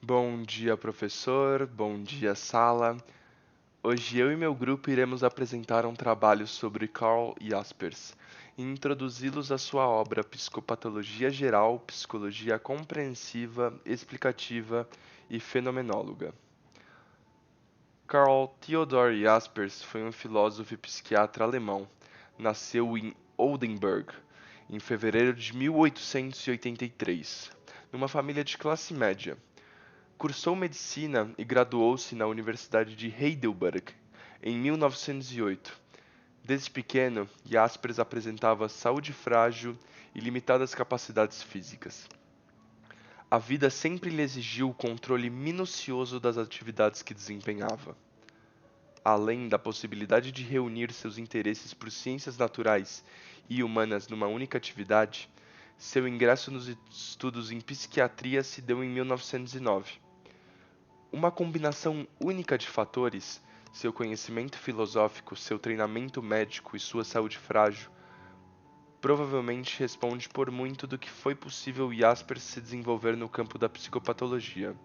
Bom dia, professor. Bom dia, sala. Hoje eu e meu grupo iremos apresentar um trabalho sobre Karl Jaspers e introduzi-los à sua obra Psicopatologia Geral, Psicologia Compreensiva, Explicativa e Fenomenóloga. Karl Theodor Jaspers foi um filósofo e psiquiatra alemão. Nasceu em Oldenburg em fevereiro de 1883, numa família de classe média. Cursou medicina e graduou-se na Universidade de Heidelberg em 1908. Desde pequeno, Jaspers apresentava saúde frágil e limitadas capacidades físicas. A vida sempre lhe exigiu o controle minucioso das atividades que desempenhava. Além da possibilidade de reunir seus interesses por ciências naturais e humanas numa única atividade, seu ingresso nos estudos em psiquiatria se deu em 1909. Uma combinação única de fatores, seu conhecimento filosófico, seu treinamento médico e sua saúde frágil, provavelmente responde por muito do que foi possível Jaspers se desenvolver no campo da psicopatologia.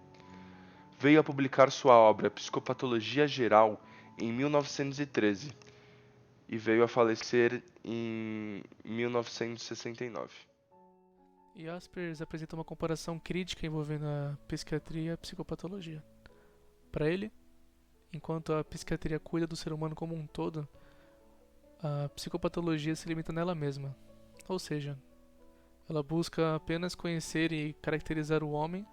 Veio a publicar sua obra Psicopatologia Geral em 1913 e veio a falecer em 1969. Jaspers apresenta uma comparação crítica envolvendo a psiquiatria e a psicopatologia. Para ele, enquanto a psiquiatria cuida do ser humano como um todo, a psicopatologia se limita nela mesma. Ou seja, ela busca apenas conhecer e caracterizar o homem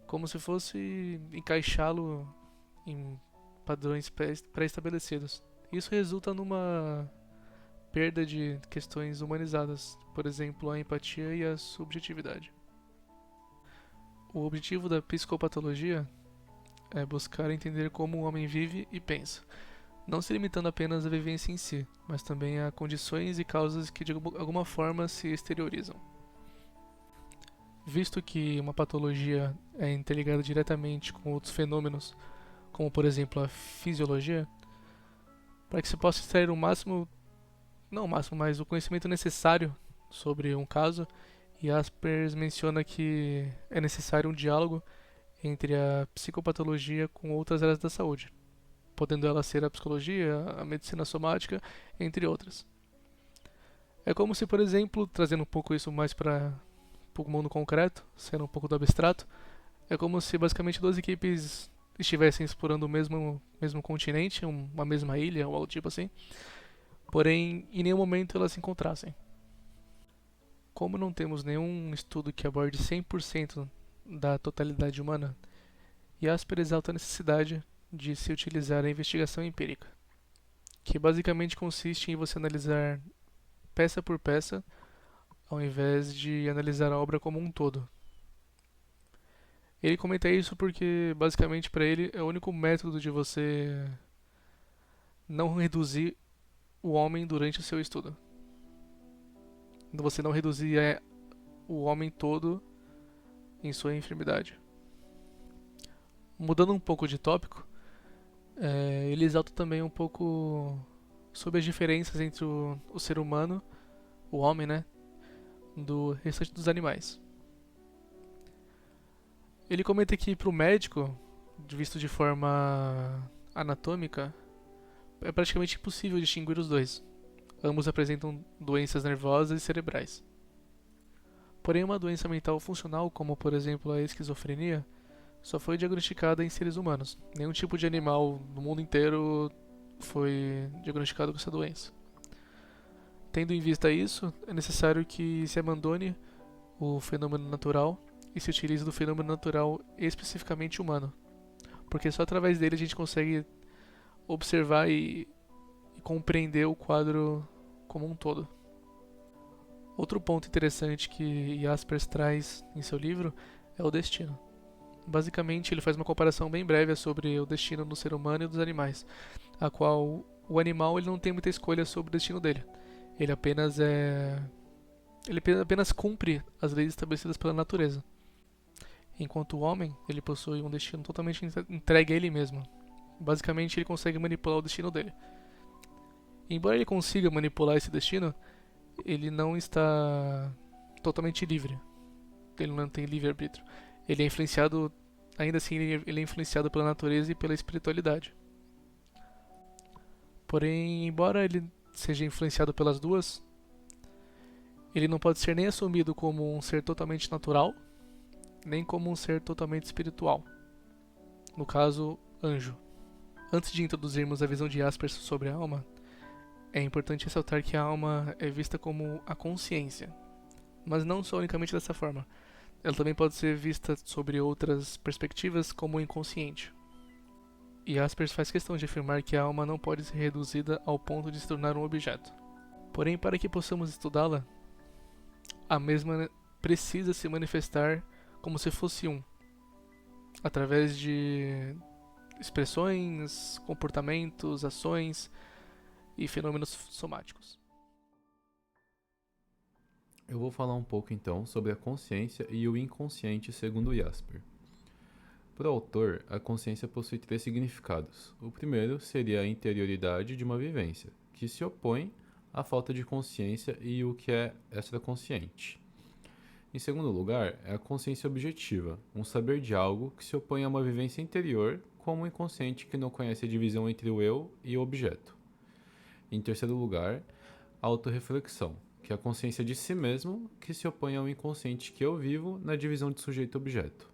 como se fosse encaixá-lo em padrões pré-estabelecidos. Isso resulta numa perda de questões humanizadas, por exemplo, a empatia e a subjetividade. O objetivo da psicopatologia é buscar entender como o homem vive e pensa, não se limitando apenas à vivência em si, mas também a condições e causas que de alguma forma se exteriorizam. Visto que uma patologia é interligada diretamente com outros fenômenos, como por exemplo a fisiologia, para que se possa extrair o máximo, não o máximo, mas o conhecimento necessário sobre um caso, Jaspers menciona que é necessário um diálogo entre a psicopatologia com outras áreas da saúde, podendo ela ser a psicologia, a medicina somática, entre outras. É como se, por exemplo, trazendo um pouco isso mais para o mundo concreto, sendo um pouco do abstrato, é como se basicamente duas equipes estivessem explorando o mesmo continente, uma mesma ilha ou algo tipo assim, porém em nenhum momento elas se encontrassem. Como não temos nenhum estudo que aborde 100% da totalidade humana, Jasper exalta a necessidade de se utilizar a investigação empírica, que basicamente consiste em você analisar peça por peça, ao invés de analisar a obra como um todo. Ele comenta isso porque, basicamente, para ele é o único método de você não reduzir o homem durante o seu estudo. Você não reduzir o homem todo em sua enfermidade. Mudando um pouco de tópico, ele exalta também um pouco sobre as diferenças entre o ser humano, o homem, né, do restante dos animais. Ele comenta que para o médico, visto de forma anatômica, é praticamente impossível distinguir os dois. Ambos apresentam doenças nervosas e cerebrais. Porém, uma doença mental funcional, como por exemplo a esquizofrenia, só foi diagnosticada em seres humanos. Nenhum tipo de animal no mundo inteiro foi diagnosticado com essa doença. Tendo em vista isso, é necessário que se abandone o fenômeno natural e se utilize do fenômeno natural especificamente humano, porque só através dele a gente consegue observar e compreender o quadro como um todo. Outro ponto interessante que Jaspers traz em seu livro é o destino. Basicamente, ele faz uma comparação bem breve sobre o destino do ser humano e dos animais, a qual o animal ele não tem muita escolha sobre o destino dele. Ele apenas é ele apenas cumpre as leis estabelecidas pela natureza. Enquanto o homem, ele possui um destino totalmente entregue a ele mesmo. Basicamente, ele consegue manipular o destino dele. Embora ele consiga manipular esse destino, ele não está totalmente livre. Ele não tem livre-arbítrio. Ele é influenciado, ainda assim, ele é influenciado pela natureza e pela espiritualidade. Porém, embora ele seja influenciado pelas duas, ele não pode ser nem assumido como um ser totalmente natural, nem como um ser totalmente espiritual. No caso, anjo. Antes de introduzirmos a visão de Jaspers sobre a alma, é importante ressaltar que a alma é vista como a consciência, mas não só unicamente dessa forma. Ela também pode ser vista sobre outras perspectivas como o inconsciente. E Jaspers faz questão de afirmar que a alma não pode ser reduzida ao ponto de se tornar um objeto. Porém, para que possamos estudá-la, a mesma precisa se manifestar como se fosse um, através de expressões, comportamentos, ações e fenômenos somáticos. Eu vou falar um pouco então sobre a consciência e o inconsciente segundo Jasper. Para o autor, a consciência possui três significados. O primeiro seria a interioridade de uma vivência, que se opõe à falta de consciência e o que é extraconsciente. Em segundo lugar, é a consciência objetiva, um saber de algo que se opõe a uma vivência interior, como o inconsciente que não conhece a divisão entre o eu e o objeto. Em terceiro lugar, a autorreflexão, que é a consciência de si mesmo que se opõe ao inconsciente que eu vivo na divisão de sujeito-objeto.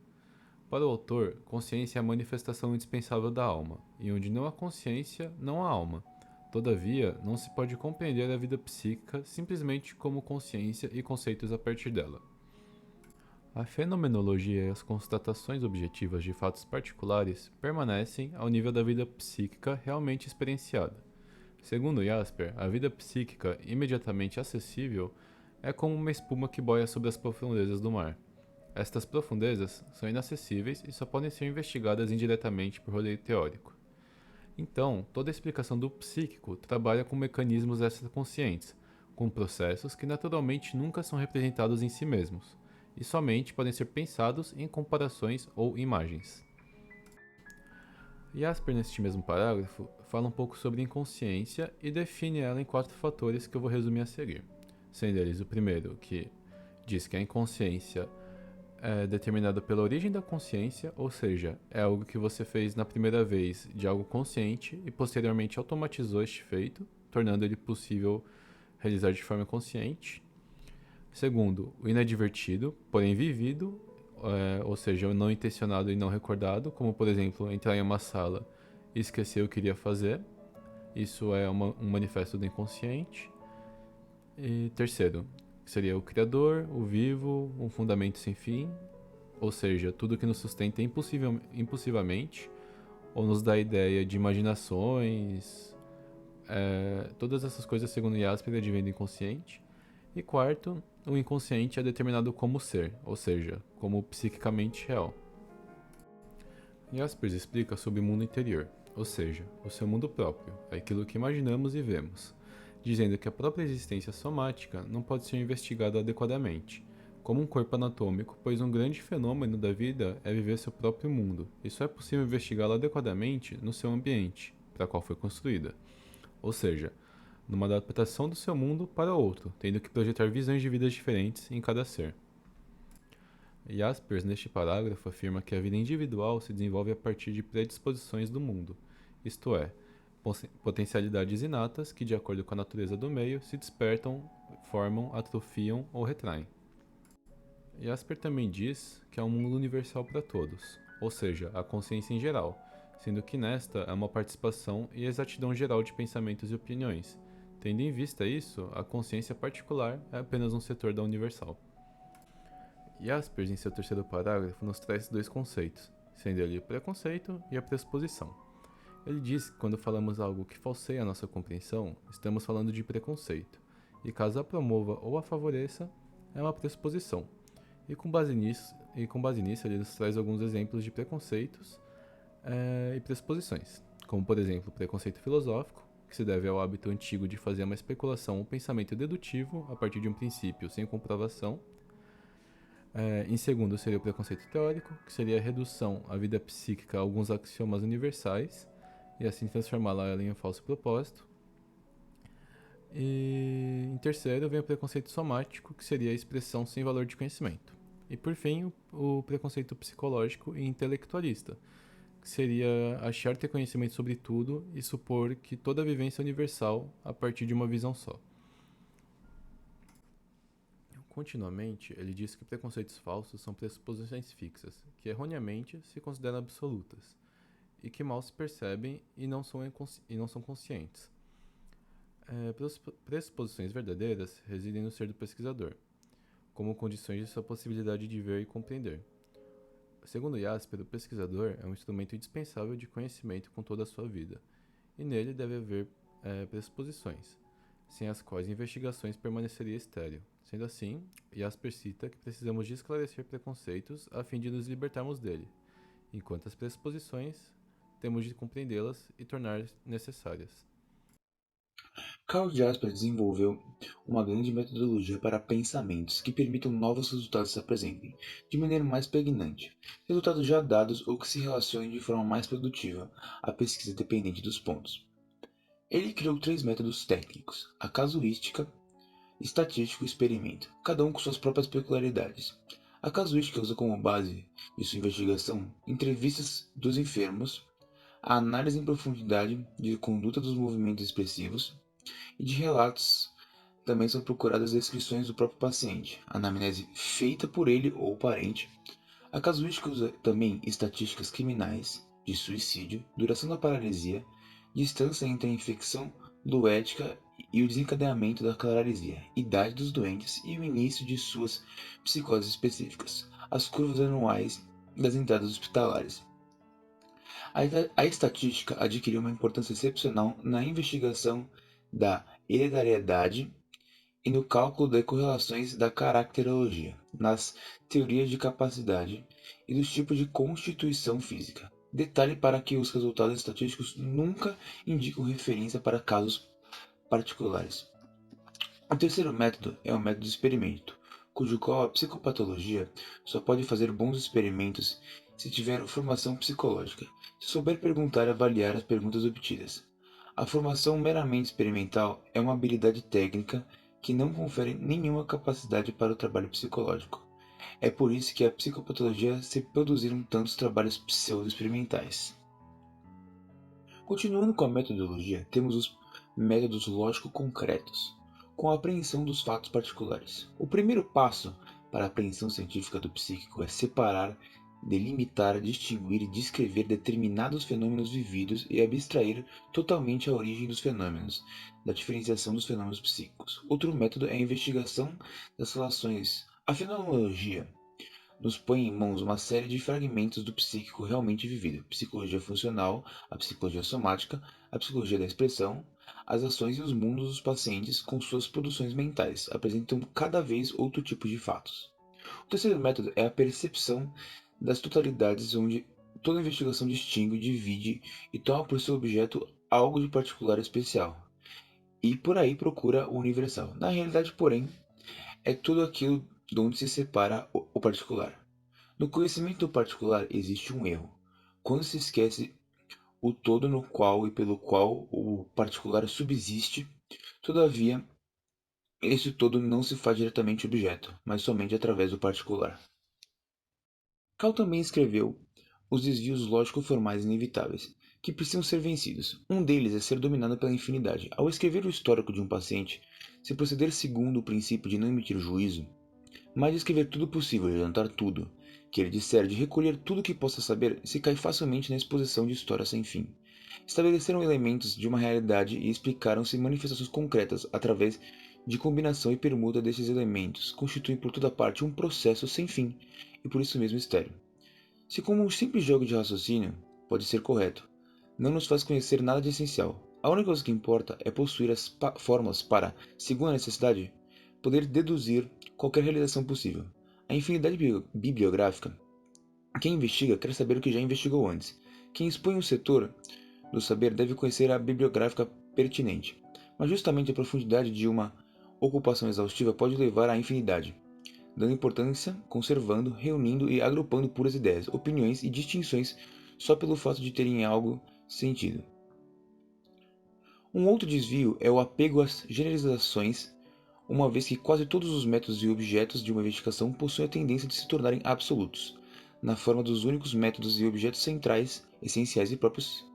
Para o autor, consciência é a manifestação indispensável da alma, e onde não há consciência, não há alma. Todavia, não se pode compreender a vida psíquica simplesmente como consciência e conceitos a partir dela. A fenomenologia e as constatações objetivas de fatos particulares permanecem ao nível da vida psíquica realmente experienciada. Segundo Jasper, a vida psíquica imediatamente acessível é como uma espuma que boia sobre as profundezas do mar. Estas profundezas são inacessíveis e só podem ser investigadas indiretamente por rodeio teórico. Então, toda a explicação do psíquico trabalha com mecanismos extraconscientes, com processos que naturalmente nunca são representados em si mesmos, e somente podem ser pensados em comparações ou imagens. Jasper, neste mesmo parágrafo, fala um pouco sobre inconsciência e define ela em 4 fatores que eu vou resumir a seguir, sendo eles o primeiro, que diz que a inconsciência é determinada pela origem da consciência, ou seja, é algo que você fez na primeira vez de algo consciente e posteriormente automatizou este feito, tornando ele possível realizar de forma consciente. Segundo, o inadvertido, porém vivido, ou seja, o não intencionado e não recordado, como por exemplo, entrar em uma sala e esquecer o que queria fazer. Isso é um manifesto do inconsciente. E terceiro, seria o criador, o vivo, um fundamento sem fim, ou seja, tudo que nos sustenta impulsivamente, ou nos dá a ideia de imaginações, todas essas coisas, segundo Jasper, advêm do inconsciente. E quarto, o inconsciente é determinado como ser, ou seja, como psiquicamente real. Jaspers explica sobre o mundo interior, ou seja, o seu mundo próprio, aquilo que imaginamos e vemos, dizendo que a própria existência somática não pode ser investigada adequadamente, como um corpo anatômico, pois um grande fenômeno da vida é viver seu próprio mundo, e só é possível investigá-lo adequadamente no seu ambiente, para qual foi construída. Ou seja, numa adaptação do seu mundo para outro, tendo que projetar visões de vidas diferentes em cada ser. Jaspers, neste parágrafo, afirma que a vida individual se desenvolve a partir de predisposições do mundo, isto é, potencialidades inatas que, de acordo com a natureza do meio, se despertam, formam, atrofiam ou retraem. Jasper também diz que é um mundo universal para todos, ou seja, a consciência em geral, sendo que nesta é uma participação e exatidão geral de pensamentos e opiniões. Tendo em vista isso, a consciência particular é apenas um setor da universal. Jaspers, em seu terceiro parágrafo, nos traz 2 conceitos, sendo ele o preconceito e a pressuposição. Ele diz que quando falamos algo que falseia a nossa compreensão, estamos falando de preconceito, e caso a promova ou a favoreça, é uma pressuposição. E com base nisso, ele nos traz alguns exemplos de preconceitos e pressuposições, como por exemplo o preconceito filosófico, que se deve ao hábito antigo de fazer uma especulação ou pensamento dedutivo a partir de um princípio sem comprovação. Em segundo, seria o preconceito teórico, que seria a redução à vida psíquica a alguns axiomas universais, e assim transformá-la em um falso propósito. E em terceiro, vem o preconceito somático, que seria a expressão sem valor de conhecimento. E por fim, o preconceito psicológico e intelectualista, que seria achar ter conhecimento sobre tudo e supor que toda a vivência é universal a partir de uma visão só. Continuamente, ele diz que preconceitos falsos são pressuposições fixas, que erroneamente se consideram absolutas, e que mal se percebem e não são conscientes. Pressuposições verdadeiras residem no ser do pesquisador, como condições de sua possibilidade de ver e compreender. Segundo Jasper, o pesquisador é um instrumento indispensável de conhecimento com toda a sua vida, e nele deve haver pressuposições, sem as quais a investigações permaneceria estéril. Sendo assim, Jasper cita que precisamos de esclarecer preconceitos a fim de nos libertarmos dele, enquanto as pressuposições temos de compreendê-las e tornar necessárias. Karl Jasper desenvolveu uma grande metodologia para pensamentos que permitam novos resultados se apresentem, de maneira mais pregnante, resultados já dados ou que se relacionem de forma mais produtiva à pesquisa dependente dos pontos. Ele criou 3 métodos técnicos: a casuística, estatístico e experimento, cada um com suas próprias peculiaridades. A casuística usa como base de sua investigação entrevistas dos enfermos, a análise em profundidade de conduta dos movimentos expressivos e de relatos. Também são procuradas descrições do próprio paciente, anamnese feita por ele ou parente. A casuística usa também estatísticas criminais, de suicídio, duração da paralisia, distância entre a infecção doética e o desencadeamento da claralisia, idade dos doentes e o início de suas psicoses específicas, as curvas anuais das entradas hospitalares. A estatística adquiriu uma importância excepcional na investigação da hereditariedade e no cálculo das correlações da caracterologia, nas teorias de capacidade e dos tipos de constituição física. Detalhe para que os resultados estatísticos nunca indicam referência para casos particulares. O terceiro método é o método de experimento, cujo qual a psicopatologia só pode fazer bons experimentos se tiver formação psicológica, se souber perguntar e avaliar as perguntas obtidas. A formação meramente experimental é uma habilidade técnica que não confere nenhuma capacidade para o trabalho psicológico. É por isso que a psicopatologia se produziram tantos trabalhos pseudo-experimentais. Continuando com a metodologia, temos os métodos lógico-concretos, com a apreensão dos fatos particulares. O primeiro passo para a apreensão científica do psíquico é separar, delimitar, distinguir e descrever determinados fenômenos vividos e abstrair totalmente a origem dos fenômenos, da diferenciação dos fenômenos psíquicos. Outro método é a investigação das relações. A fenomenologia nos põe em mãos uma série de fragmentos do psíquico realmente vivido: psicologia funcional, a psicologia somática, a psicologia da expressão. As ações e os mundos dos pacientes, com suas produções mentais, apresentam cada vez outro tipo de fatos. O terceiro método é a percepção das totalidades, onde toda investigação distingue, divide e toma por seu objeto algo de particular e especial, e por aí procura o universal. Na realidade, porém, é tudo aquilo de onde se separa o particular. No conhecimento do particular existe um erro, quando se esquece o todo no qual e pelo qual o particular subsiste. Todavia, esse todo não se faz diretamente objeto, mas somente através do particular. Cal também escreveu os desvios lógico-formais inevitáveis, que precisam ser vencidos. Um deles é ser dominado pela infinidade. Ao escrever o histórico de um paciente, se proceder segundo o princípio de não emitir juízo, mas de escrever tudo possível, de anotar tudo que ele disser, de recolher tudo que possa saber, se cai facilmente na exposição de histórias sem fim. Estabeleceram elementos de uma realidade e explicaram-se manifestações concretas através de combinação e permuta desses elementos, constituem por toda parte um processo sem fim e por isso mesmo estéril. Se como um simples jogo de raciocínio pode ser correto, não nos faz conhecer nada de essencial. A única coisa que importa é possuir as fórmulas para, segundo a necessidade, poder deduzir qualquer realização possível. A infinidade bibliográfica. Quem investiga quer saber o que já investigou antes. Quem expõe um setor do saber deve conhecer a bibliográfica pertinente. Mas justamente a profundidade de uma ocupação exaustiva pode levar à infinidade, dando importância, conservando, reunindo e agrupando puras ideias, opiniões e distinções só pelo fato de terem algo sentido. Um outro desvio é o apego às generalizações, uma vez que quase todos os métodos e objetos de uma investigação possuem a tendência de se tornarem absolutos, na forma dos únicos métodos e objetos centrais, essenciais e próprios.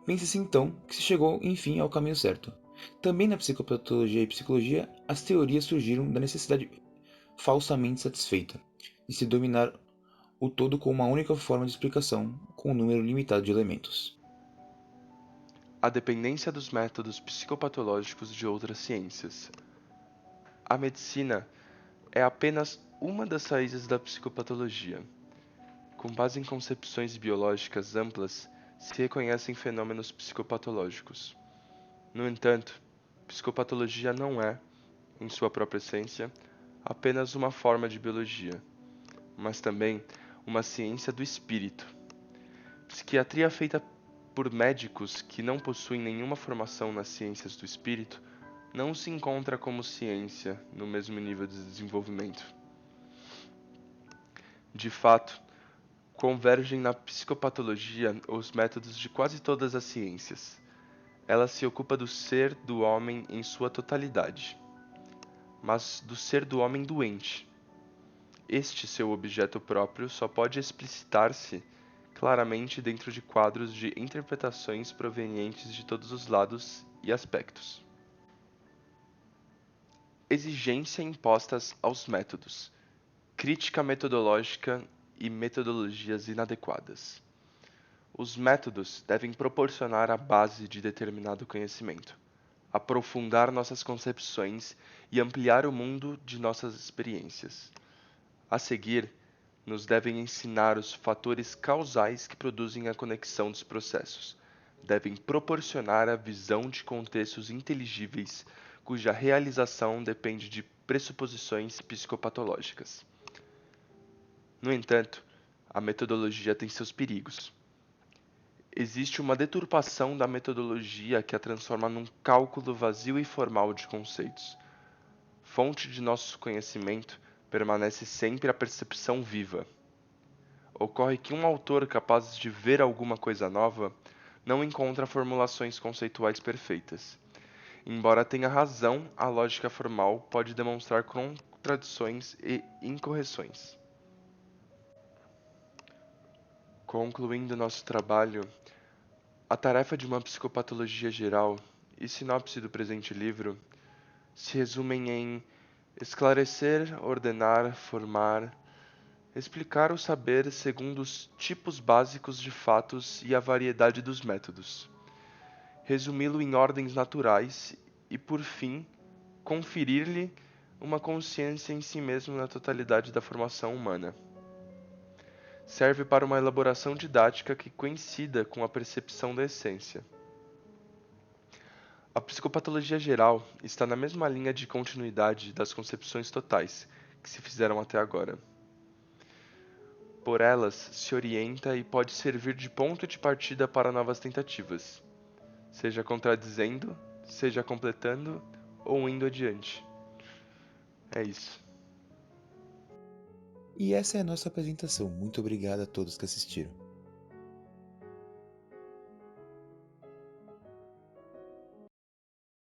Pensa-se então que se chegou, enfim, ao caminho certo. Também na psicopatologia e psicologia, as teorias surgiram da necessidade falsamente satisfeita de se dominar o todo com uma única forma de explicação, com um número limitado de elementos. A dependência dos métodos psicopatológicos de outras ciências. A medicina é apenas uma das raízes da psicopatologia. Com base em concepções biológicas amplas, se reconhecem fenômenos psicopatológicos. No entanto, psicopatologia não é, em sua própria essência, apenas uma forma de biologia, mas também uma ciência do espírito. Psiquiatria feita por médicos que não possuem nenhuma formação nas ciências do espírito não se encontra como ciência no mesmo nível de desenvolvimento. De fato, convergem na psicopatologia os métodos de quase todas as ciências. Ela se ocupa do ser do homem em sua totalidade, mas do ser do homem doente. Este seu objeto próprio só pode explicitar-se claramente dentro de quadros de interpretações provenientes de todos os lados e aspectos. Exigência impostas aos métodos. Crítica metodológica e metodologias inadequadas. Os métodos devem proporcionar a base de determinado conhecimento, aprofundar nossas concepções e ampliar o mundo de nossas experiências. A seguir, nos devem ensinar os fatores causais que produzem a conexão dos processos. Devem proporcionar a visão de contextos inteligíveis cuja realização depende de pressuposições psicopatológicas. No entanto, a metodologia tem seus perigos. Existe uma deturpação da metodologia que a transforma num cálculo vazio e formal de conceitos. Fonte de nosso conhecimento permanece sempre a percepção viva. Ocorre que um autor capaz de ver alguma coisa nova não encontra formulações conceituais perfeitas. Embora tenha razão, a lógica formal pode demonstrar contradições e incorreções. Concluindo nosso trabalho, a tarefa de uma psicopatologia geral e sinopse do presente livro se resumem em esclarecer, ordenar, formar, explicar o saber segundo os tipos básicos de fatos e a variedade dos métodos, resumi-lo em ordens naturais e, por fim, conferir-lhe uma consciência em si mesmo na totalidade da formação humana. Serve para uma elaboração didática que coincida com a percepção da essência. A psicopatologia geral está na mesma linha de continuidade das concepções totais que se fizeram até agora. Por elas se orienta e pode servir de ponto de partida para novas tentativas, seja contradizendo, seja completando ou indo adiante. É isso. E essa é a nossa apresentação. Muito obrigado a todos que assistiram.